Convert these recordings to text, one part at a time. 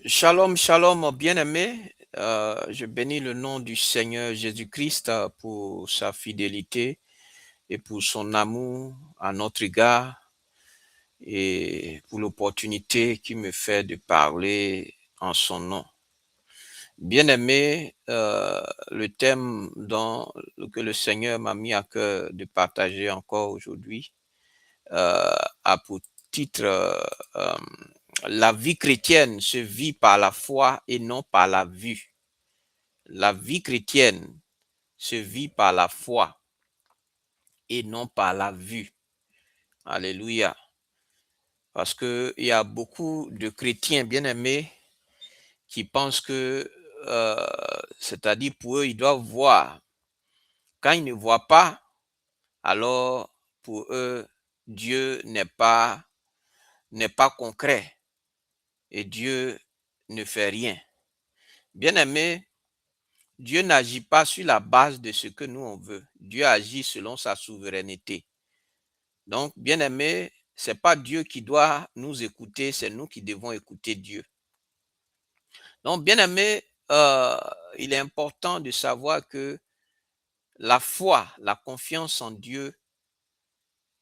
Shalom, shalom, bien-aimé. Je bénis le nom du Seigneur Jésus-Christ pour sa fidélité et pour son amour à notre égard et pour l'opportunité qui me fait de parler en son nom. Bien-aimé, le thème que le Seigneur m'a mis à cœur de partager encore aujourd'hui a pour titre La vie chrétienne se vit par la foi et non par la vue. La vie chrétienne se vit par la foi et non par la vue. Alléluia. Parce qu'il y a beaucoup de chrétiens bien-aimés qui pensent que, c'est-à-dire pour eux, ils doivent voir. Quand ils ne voient pas, alors pour eux, Dieu n'est pas concret et Dieu ne fait rien. Bien-aimés, Dieu n'agit pas sur la base de ce que nous on veut. Dieu agit selon sa souveraineté. Donc, bien-aimé, c'est pas Dieu qui doit nous écouter, c'est nous qui devons écouter Dieu. Donc, bien-aimé, il est important de savoir que la foi, la confiance en Dieu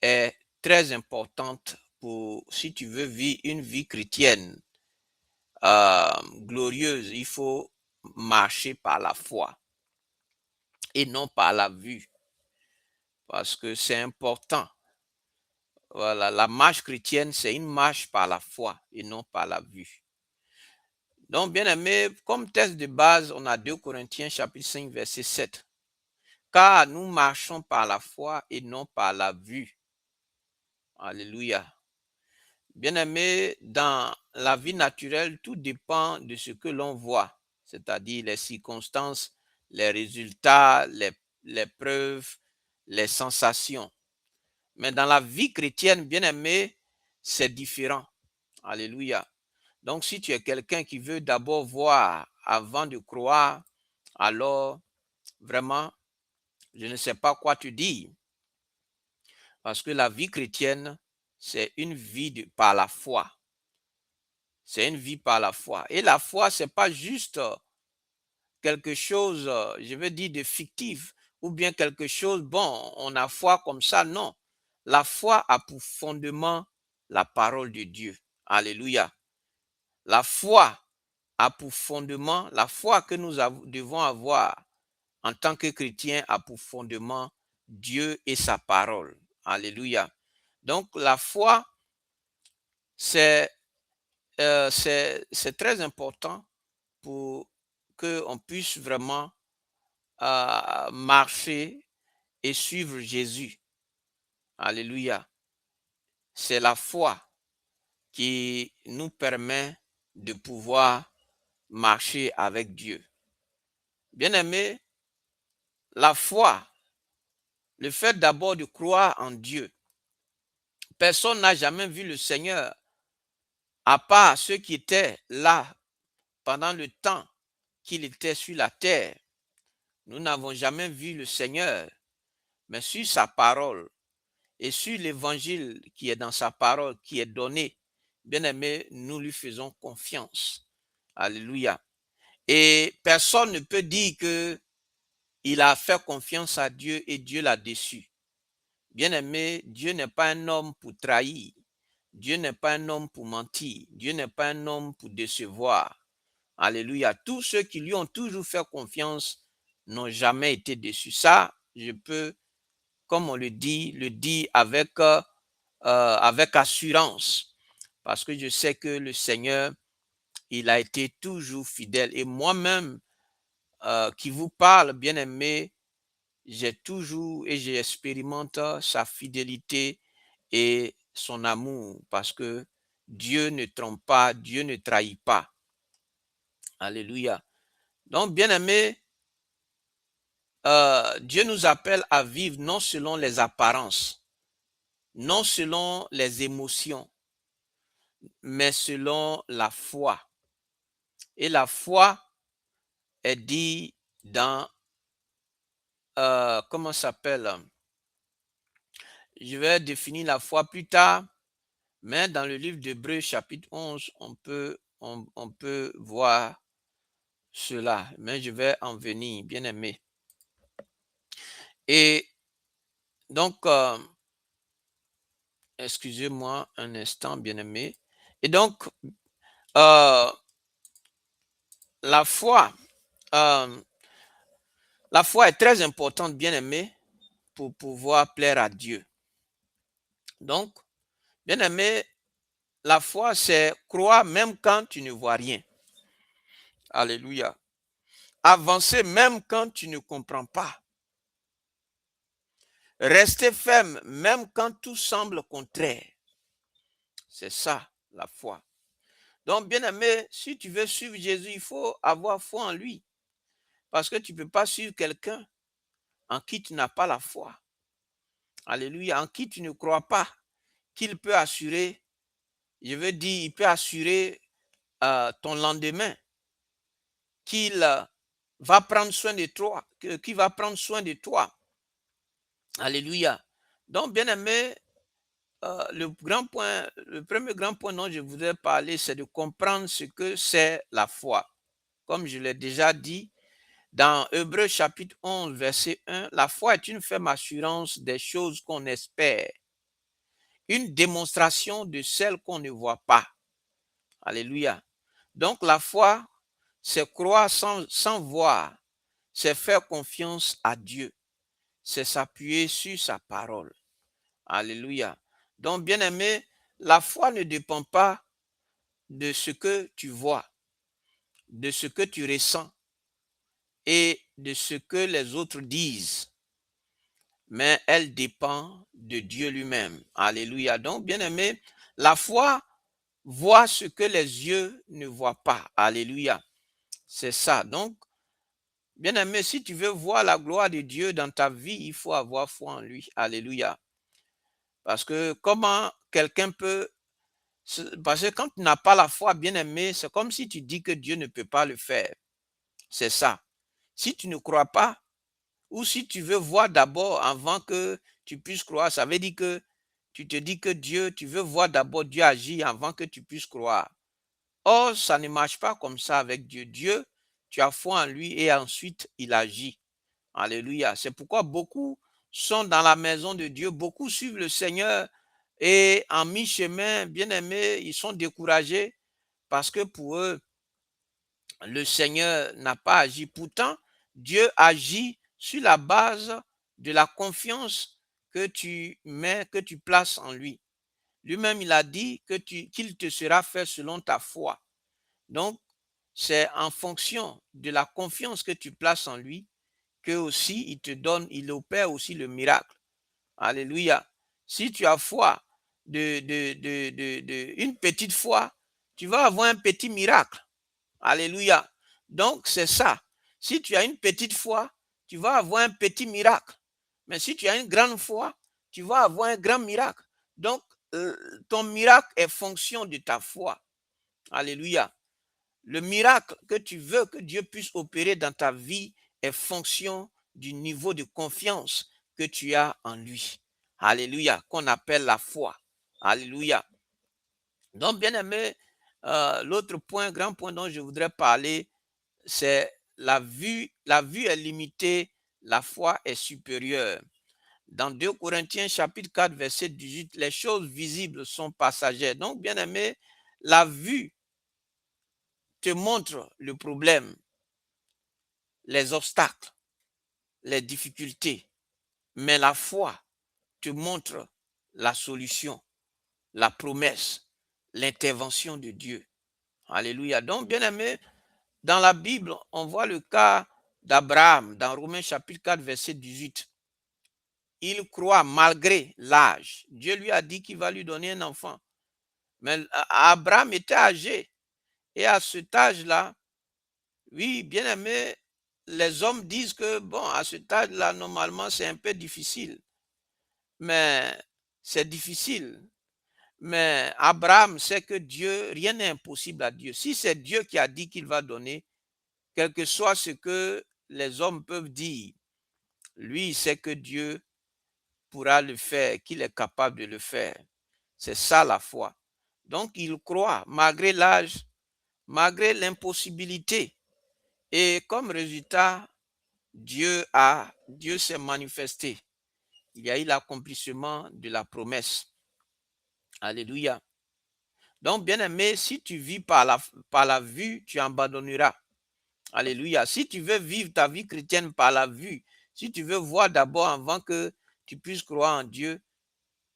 est très importante pour, si tu veux vivre une vie chrétienne glorieuse, il faut marcher par la foi et non par la vue, parce que c'est important. Voilà, la marche chrétienne, c'est une marche par la foi et non par la vue. Donc, bien aimé, comme texte de base, on a 2 Corinthiens chapitre 5, verset 7. Car nous marchons par la foi et non par la vue. Alléluia. Bien aimé, dans la vie naturelle, tout dépend de ce que l'on voit, c'est-à-dire les circonstances, les résultats, les preuves, les sensations. Mais dans la vie chrétienne, bien aimé, c'est différent. Alléluia. Donc, si tu es quelqu'un qui veut d'abord voir avant de croire, alors vraiment, je ne sais pas quoi te dire. Parce que la vie chrétienne, c'est une vie par la foi. C'est une vie par la foi. Et la foi, c'est pas juste quelque chose, je veux dire, de fictif ou bien quelque chose, bon, on a foi comme ça. Non. La foi a pour fondement la parole de Dieu. Alléluia. La foi a pour fondement, la foi que nous devons avoir en tant que chrétiens a pour fondement Dieu et sa parole. Alléluia. Donc la foi, c'est très important pour qu'on puisse vraiment marcher et suivre Jésus. Alléluia. C'est la foi qui nous permet de pouvoir marcher avec Dieu. Bien-aimé, la foi, le fait d'abord de croire en Dieu. Personne n'a jamais vu le Seigneur, à part ceux qui étaient là pendant le temps qu'il était sur la terre. Nous n'avons jamais vu le Seigneur, mais sur sa parole et sur l'évangile qui est dans sa parole, qui est donné, bien aimé, nous lui faisons confiance. Alléluia. Et personne ne peut dire que il a fait confiance à Dieu et Dieu l'a déçu. Bien-aimé, Dieu n'est pas un homme pour trahir. Dieu n'est pas un homme pour mentir. Dieu n'est pas un homme pour décevoir. Alléluia. Tous ceux qui lui ont toujours fait confiance n'ont jamais été déçus. Ça, je peux, comme on le dit avec assurance. Parce que je sais que le Seigneur, il a été toujours fidèle. Et moi-même, qui vous parle, bien-aimé, j'ai toujours et j'expérimente sa fidélité et son amour parce que Dieu ne trompe pas, Dieu ne trahit pas. Alléluia. Donc, bien-aimé, Dieu nous appelle à vivre non selon les apparences, non selon les émotions, mais selon la foi. Et la foi est dit dans, comment ça s'appelle? Je vais définir la foi plus tard, Mais dans le livre d'Hébreux chapitre 11, on peut voir cela. Mais je vais en venir, bien aimé. Et donc, excusez-moi un instant, bien aimé. Et donc, euh, la foi, euh, la foi est très importante, bien aimé, pour pouvoir plaire à Dieu. Donc, bien aimé, la foi, c'est croire même quand tu ne vois rien. Alléluia. Avancer même quand tu ne comprends pas. Rester ferme même quand tout semble contraire. C'est ça, la foi. Donc, bien aimé, si tu veux suivre Jésus, il faut avoir foi en lui. Parce que tu ne peux pas suivre quelqu'un en qui tu n'as pas la foi. Alléluia. En qui tu ne crois pas qu'il peut assurer, je veux dire, il peut assurer ton lendemain, qu'il va prendre soin de toi, qu'il va prendre soin de toi. Alléluia. Donc, bien aimé, le premier grand point dont je voudrais parler, c'est de comprendre ce que c'est la foi. Comme je l'ai déjà dit, dans Hébreux chapitre 11, verset 1, la foi est une ferme assurance des choses qu'on espère, une démonstration de celles qu'on ne voit pas. Alléluia. Donc la foi, c'est croire sans voir, c'est faire confiance à Dieu, c'est s'appuyer sur sa parole. Alléluia. Donc, bien aimé, la foi ne dépend pas de ce que tu vois, de ce que tu ressens et de ce que les autres disent, mais elle dépend de Dieu lui-même. Alléluia. Donc, bien aimé, la foi voit ce que les yeux ne voient pas. Alléluia. C'est ça. Donc, bien aimé, si tu veux voir la gloire de Dieu dans ta vie, il faut avoir foi en lui. Alléluia. Parce que comment quelqu'un peut... Parce que quand tu n'as pas la foi, bien aimé, c'est comme si tu dis que Dieu ne peut pas le faire. C'est ça. Si tu ne crois pas, ou si tu veux voir d'abord avant que tu puisses croire, ça veut dire que tu te dis que Dieu, tu veux voir d'abord Dieu agir avant que tu puisses croire. Or, ça ne marche pas comme ça avec Dieu. Dieu, tu as foi en lui et ensuite il agit. Alléluia. C'est pourquoi beaucoup sont dans la maison de Dieu, beaucoup suivent le Seigneur et en mi-chemin, bien aimés, ils sont découragés parce que pour eux, le Seigneur n'a pas agi. Pourtant, Dieu agit sur la base de la confiance que tu mets, que tu places en lui. Lui-même, il a dit qu'il te sera fait selon ta foi. Donc, c'est en fonction de la confiance que tu places en lui que aussi il te donne, il opère aussi le miracle. Alléluia. Si tu as foi une petite foi, tu vas avoir un petit miracle. Alléluia. Donc, c'est ça. Si tu as une petite foi, tu vas avoir un petit miracle. Mais si tu as une grande foi, tu vas avoir un grand miracle. Donc, ton miracle est fonction de ta foi. Alléluia. Le miracle que tu veux que Dieu puisse opérer dans ta vie est fonction du niveau de confiance que tu as en lui. Alléluia. Qu'on appelle la foi. Alléluia. Donc, bien aimé, l'autre point, grand point dont je voudrais parler, c'est la vue. La vue est limitée, la foi est supérieure. Dans 2 Corinthiens chapitre 4, verset 18, les choses visibles sont passagères. Donc, bien aimé, la vue te montre le problème, les obstacles, les difficultés, mais la foi te montre la solution, la promesse, l'intervention de Dieu. Alléluia. Donc, bien aimé, dans la Bible, on voit le cas d'Abraham dans Romains chapitre 4, verset 18. Il croit malgré l'âge. Dieu lui a dit qu'il va lui donner un enfant. Mais Abraham était âgé. Et à cet âge-là, oui, bien aimé, les hommes disent que, bon, à cet âge-là, normalement, c'est un peu difficile. Mais c'est difficile. Mais Abraham sait que Dieu, rien n'est impossible à Dieu. Si c'est Dieu qui a dit qu'il va donner, quel que soit ce que les hommes peuvent dire, lui, il sait que Dieu pourra le faire, qu'il est capable de le faire. C'est ça la foi. Donc, il croit malgré l'âge, malgré l'impossibilité. Et comme résultat, Dieu s'est manifesté. Il y a eu l'accomplissement de la promesse. Alléluia. Donc, bien-aimé, si tu vis par la vue, tu abandonneras. Alléluia. Si tu veux vivre ta vie chrétienne par la vue, si tu veux voir d'abord avant que tu puisses croire en Dieu,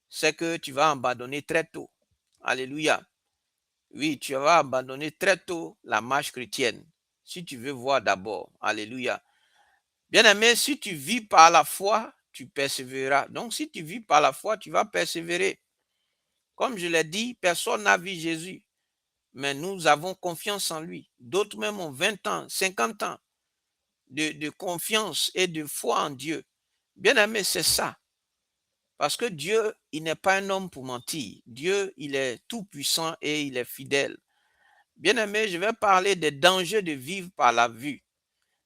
c'est que tu vas abandonner très tôt. Alléluia. Oui, tu vas abandonner très tôt la marche chrétienne. Si tu veux voir d'abord. Alléluia. Bien-aimé, si tu vis par la foi, tu persévéreras. Donc, si tu vis par la foi, tu vas persévérer. Comme je l'ai dit, personne n'a vu Jésus, mais nous avons confiance en lui. D'autres même ont 20 ans, 50 ans de confiance et de foi en Dieu. Bien-aimé, c'est ça. Parce que Dieu, il n'est pas un homme pour mentir. Dieu, il est tout puissant et il est fidèle. Bien-aimé, je vais parler des dangers de vivre par la vue.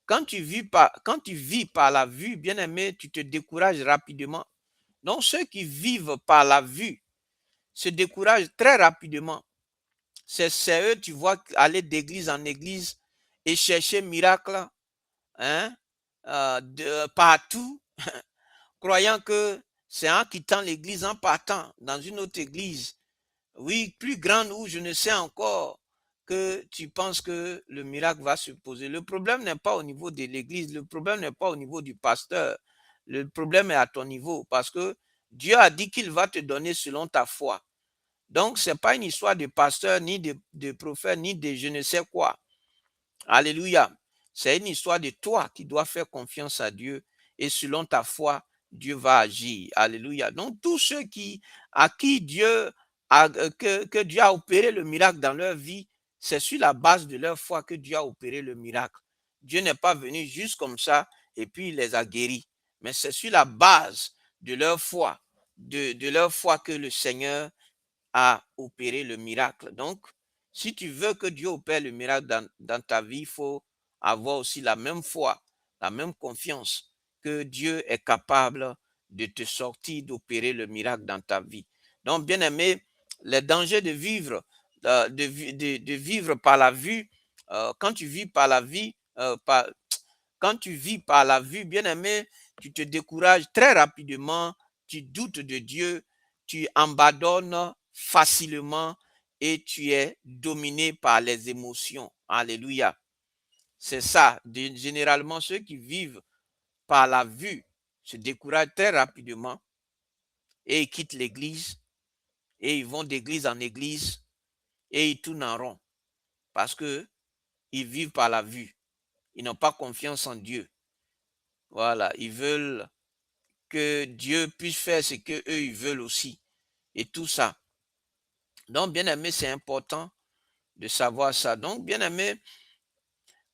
Quand tu vis par la vue, bien-aimé, tu te décourages rapidement. Donc, ceux qui vivent par la vue se découragent très rapidement. C'est eux, tu vois, aller d'église en église et chercher miracle, hein, partout, croyant que c'est en quittant l'église, en partant dans une autre église, oui, plus grande ou je ne sais encore, que tu penses que le miracle va se poser. Le problème n'est pas au niveau de l'église, le problème n'est pas au niveau du pasteur, le problème est à ton niveau parce que Dieu a dit qu'il va te donner selon ta foi. Donc, ce n'est pas une histoire de pasteur, ni de prophète, ni de je ne sais quoi. Alléluia. C'est une histoire de toi qui dois faire confiance à Dieu et selon ta foi, Dieu va agir. Alléluia. Donc, tous ceux à qui que Dieu a opéré le miracle dans leur vie, c'est sur la base de leur foi que Dieu a opéré le miracle. Dieu n'est pas venu juste comme ça et puis il les a guéris. Mais c'est sur la base de leur foi, de leur foi que le Seigneur à opérer le miracle. Donc, si tu veux que Dieu opère le miracle dans ta vie, il faut avoir aussi la même foi, la même confiance que Dieu est capable de te sortir, d'opérer le miracle dans ta vie. Donc, bien aimé, les dangers de vivre, de vivre par la vue, quand tu vis par la vie, quand tu vis par la vue, bien aimé, tu te décourages très rapidement, tu doutes de Dieu, tu abandonnes facilement et tu es dominé par les émotions. Alléluia. C'est ça. Généralement, ceux qui vivent par la vue se découragent très rapidement et ils quittent l'église et ils vont d'église en église et ils tournent en rond parce que ils vivent par la vue. Ils n'ont pas confiance en Dieu. Voilà, ils veulent que Dieu puisse faire ce que eux ils veulent aussi et tout ça. Donc, bien aimé, c'est important de savoir ça. Donc, bien aimé,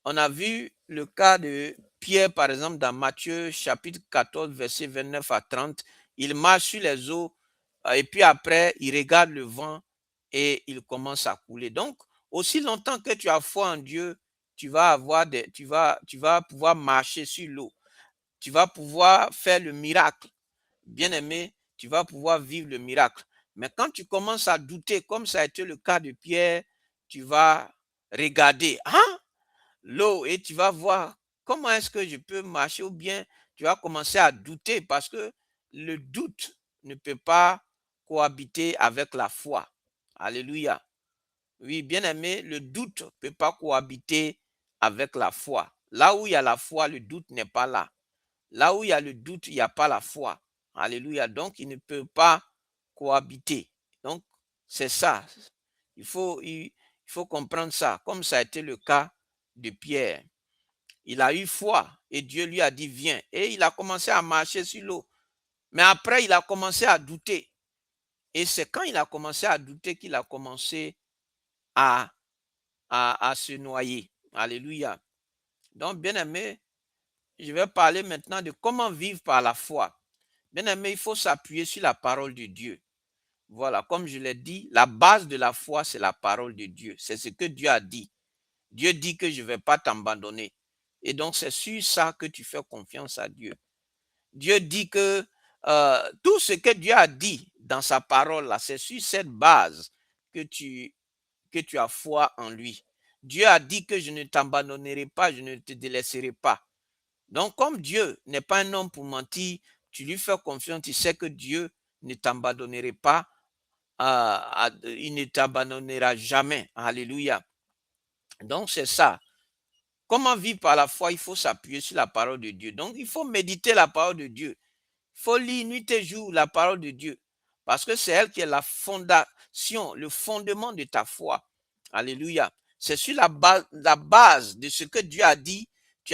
on a vu le cas de Pierre, par exemple, dans Matthieu chapitre 14, verset 29 à 30. Il marche sur les eaux et puis après, il regarde le vent et il commence à couler. Donc, aussi longtemps que tu as foi en Dieu, tu vas pouvoir marcher sur l'eau. Tu vas pouvoir faire le miracle. Bien-aimé, tu vas pouvoir vivre le miracle. Mais quand tu commences à douter, comme ça a été le cas de Pierre, tu vas regarder l'eau et tu vas voir comment est-ce que je peux marcher ou bien tu vas commencer à douter parce que le doute ne peut pas cohabiter avec la foi. Alléluia. Oui, bien-aimé, le doute ne peut pas cohabiter avec la foi. Là où il y a la foi, le doute n'est pas là. Là où il y a le doute, il n'y a pas la foi. Alléluia. Donc, il ne peut pas cohabiter. Donc, c'est ça. Il faut comprendre ça, comme ça a été le cas de Pierre. Il a eu foi et Dieu lui a dit, viens. Et il a commencé à marcher sur l'eau. Mais après, il a commencé à douter. Et c'est quand il a commencé à douter qu'il a commencé à, à se noyer. Alléluia. Donc, bien aimé, je vais parler maintenant de comment vivre par la foi. Bien aimé, il faut s'appuyer sur la parole de Dieu. Voilà, comme je l'ai dit, la base de la foi, c'est la parole de Dieu. C'est ce que Dieu a dit. Dieu dit que je ne vais pas t'abandonner. Et donc, c'est sur ça que tu fais confiance à Dieu. Dieu dit que tout ce que Dieu a dit dans sa parole, là, c'est sur cette base que tu as foi en lui. Dieu a dit que je ne t'abandonnerai pas, je ne te délaisserai pas. Donc, comme Dieu n'est pas un homme pour mentir, tu lui fais confiance, tu sais que Dieu ne t'abandonnerait pas, il ne t'abandonnera jamais. Alléluia. Donc, c'est ça. Comment vivre par la foi? Il faut s'appuyer sur la parole de Dieu. Donc, il faut méditer la parole de Dieu. Il faut lire nuit et jour la parole de Dieu. Parce que c'est elle qui est la fondation, le fondement de ta foi. Alléluia. C'est sur la base de ce que Dieu a dit. Tu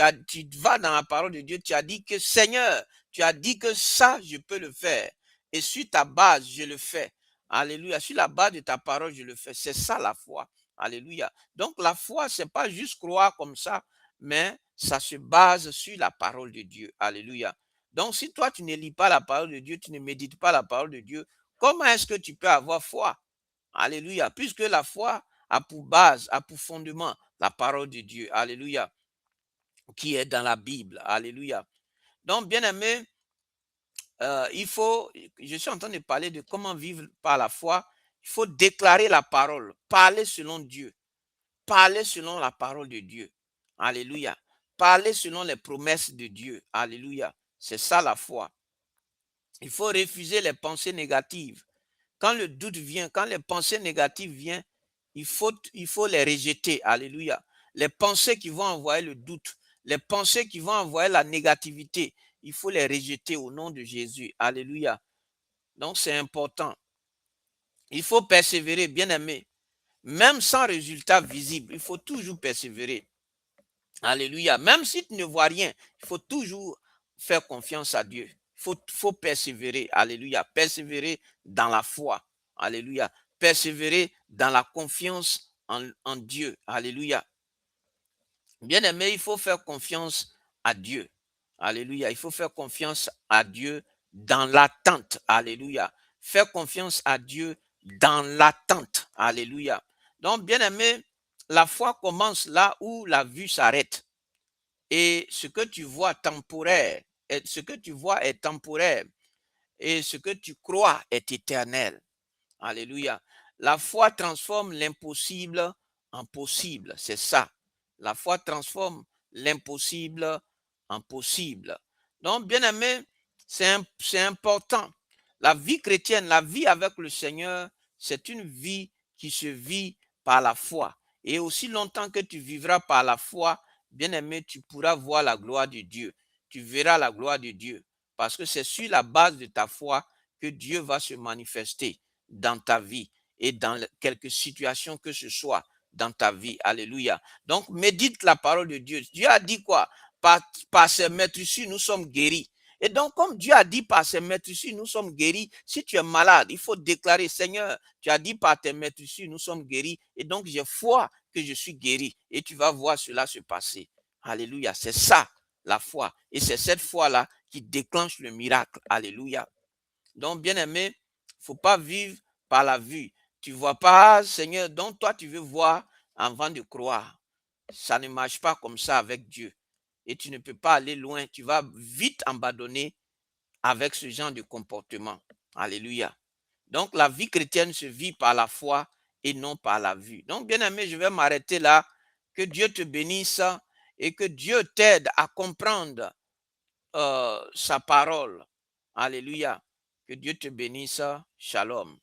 vas dans la parole de Dieu, tu as dit que Seigneur, tu as dit que ça, je peux le faire. Et sur ta base, je le fais. Alléluia. Sur la base de ta parole, je le fais. C'est ça la foi. Alléluia. Donc la foi, c'est pas juste croire comme ça, mais ça se base sur la parole de Dieu. Alléluia. Donc, si toi, tu ne lis pas la parole de Dieu, tu ne médites pas la parole de Dieu, comment est-ce que tu peux avoir foi? Alléluia. Puisque la foi a pour base, a pour fondement la parole de Dieu. Alléluia. Qui est dans la Bible. Alléluia. Donc, bien aimé, je suis en train de parler de comment vivre par la foi. Il faut déclarer la parole, parler selon Dieu, parler selon la parole de Dieu. Alléluia. Parler selon les promesses de Dieu. Alléluia. C'est ça la foi. Il faut refuser les pensées négatives. Quand le doute vient, quand les pensées négatives viennent, il faut les rejeter. Alléluia. Les pensées qui vont envoyer le doute, les pensées qui vont envoyer la négativité, il faut les rejeter au nom de Jésus. Alléluia. Donc c'est important. Il faut persévérer, bien aimé. Même sans résultat visible, il faut toujours persévérer. Alléluia. Même si tu ne vois rien, il faut toujours faire confiance à Dieu. Il faut persévérer. Alléluia. Persévérer dans la foi. Alléluia. Persévérer dans la confiance en Dieu. Alléluia. Bien aimé, il faut faire confiance à Dieu. Alléluia. Il faut faire confiance à Dieu dans l'attente. Alléluia. Faire confiance à Dieu dans l'attente. Alléluia. Donc, bien aimé, la foi commence là où la vue s'arrête. Et ce que tu vois temporaire, ce que tu vois est temporaire. Et ce que tu crois est éternel. Alléluia. La foi transforme l'impossible en possible. C'est ça. La foi transforme l'impossible en possible. Donc, bien aimé, c'est important. La vie chrétienne, la vie avec le Seigneur, c'est une vie qui se vit par la foi. Et aussi longtemps que tu vivras par la foi, bien aimé, tu pourras voir la gloire de Dieu. Tu verras la gloire de Dieu. Parce que c'est sur la base de ta foi que Dieu va se manifester dans ta vie et dans quelques situations que ce soit dans ta vie. Alléluia. Donc, médite la parole de Dieu. Dieu a dit quoi? Par ses maîtresses, nous sommes guéris. Et donc, comme Dieu a dit par ses maîtresses, nous sommes guéris. Si tu es malade, il faut déclarer, Seigneur, tu as dit par tes maîtresses, nous sommes guéris. Et donc, j'ai foi que je suis guéri. Et tu vas voir cela se passer. Alléluia. C'est ça, la foi. Et c'est cette foi-là qui déclenche le miracle. Alléluia. Donc, bien aimé, il ne faut pas vivre par la vue. Tu ne vois pas, Seigneur, donc toi, tu veux voir avant de croire. Ça ne marche pas comme ça avec Dieu. Et tu ne peux pas aller loin. Tu vas vite abandonner avec ce genre de comportement. Alléluia. Donc, la vie chrétienne se vit par la foi et non par la vue. Donc, bien aimé, je vais m'arrêter là. Que Dieu te bénisse et que Dieu t'aide à comprendre sa parole. Alléluia. Que Dieu te bénisse. Shalom.